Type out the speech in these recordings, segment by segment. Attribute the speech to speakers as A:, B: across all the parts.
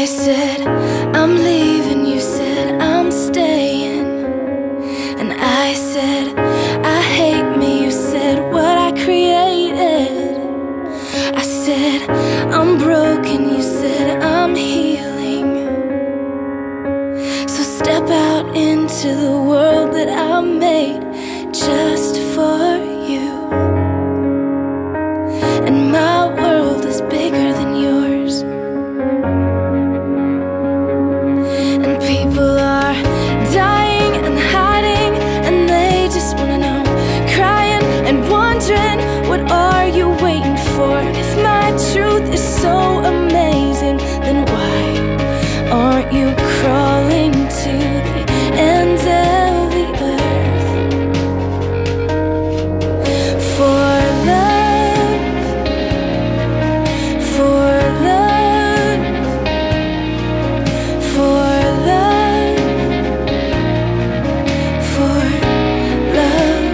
A: I said, I'm leaving, you said, I'm staying. And I said, I hate me, you said, what I created. I said, I'm broken, you said, I'm healing. So step out into the world that I made just for you. And my world is bigger than yours. And people are dying and hiding, and they just wanna know, crying and wondering, what are you waiting for? If my truth is so amazing, then why aren't you crawling to the ends of the earth for love, for love, for love, for love?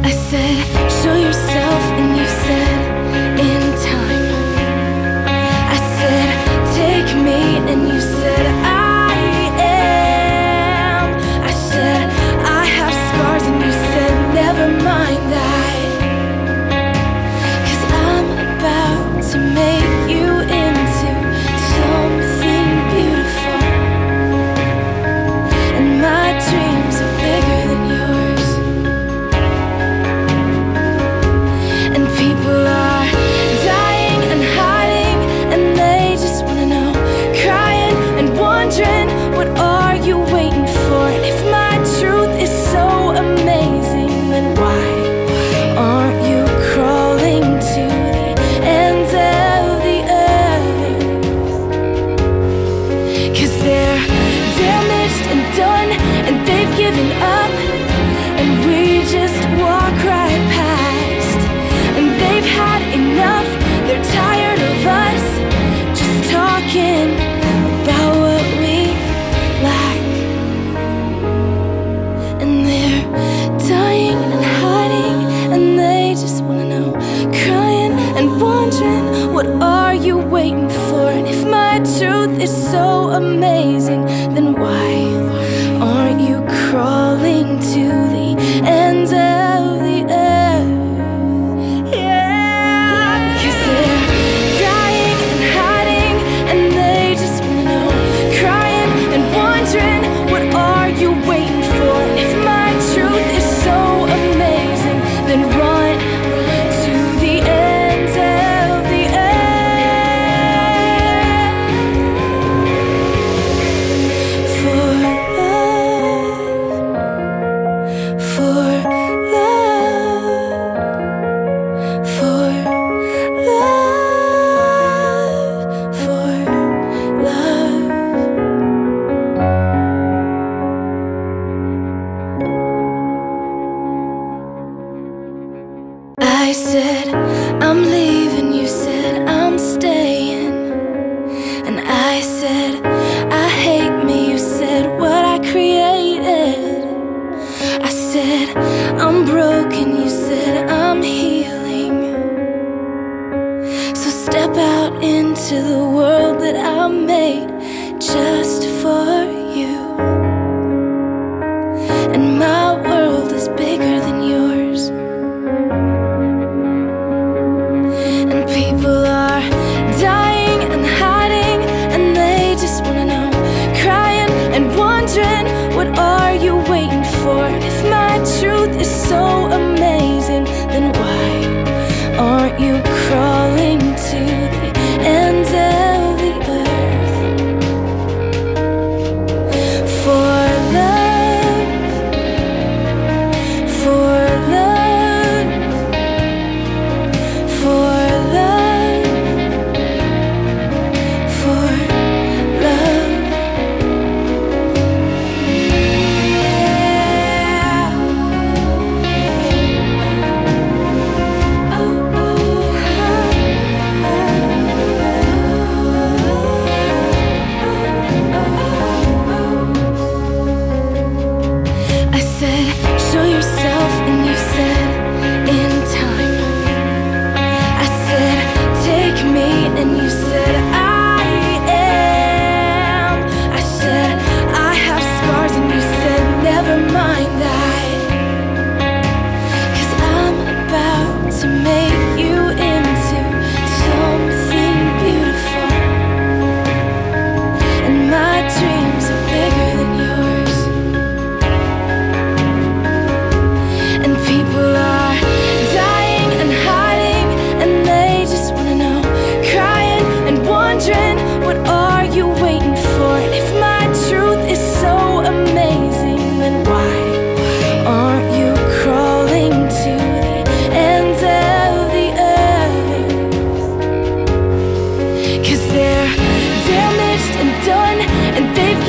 A: I said, show yourself, and you said, in time. I said, take me, and you said, I am. I said, I have scars, and you said, never mind that, 'cause I'm about to make you into something beautiful. And my dreams are bigger than yours. And people are dying and hiding, and they just wanna know, crying and wondering, what are you waiting for? If my truth is so amazing, then why aren't you crawling to the ends of the earth? 'Cause they're damaged and done, and they've given up, and we just walk right past. And they've had enough, they're tired of us just talking about what we lack. And they're dying and hiding, and they just wanna know, crying and wondering, what are you waiting for? And if my truth is so amazing, then why aren't you crawling to the ends of the earth? Yeah, 'cause they're dying and hiding, and they just wanna know, crying and wondering, what are you waiting for? And if my truth is so amazing, then run to the ends of the earth for love, for love, for love, for love. I said, I'm leaving, you said, I'm staying. And I said, I hate me, you said, what I created. I said, I'm broken, you said, I'm healing. So step out into the world that I made just for you. And my world is bigger than yours. And people are dying and hiding, and they just wanna know, crying and wondering, what are you waiting for? If my truth is so amazing, then why aren't you crawling to the ends of the earth for love, for love, for love,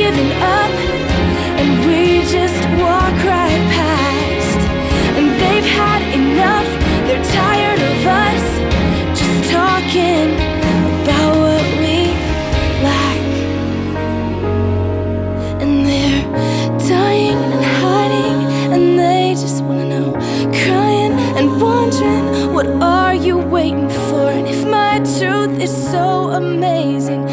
A: given up, and we just walk right past. And they've had enough, they're tired of us just talking about what we lack. And they're dying and hiding, and they just wanna know, crying and wondering, what are you waiting for? And if my truth is so amazing,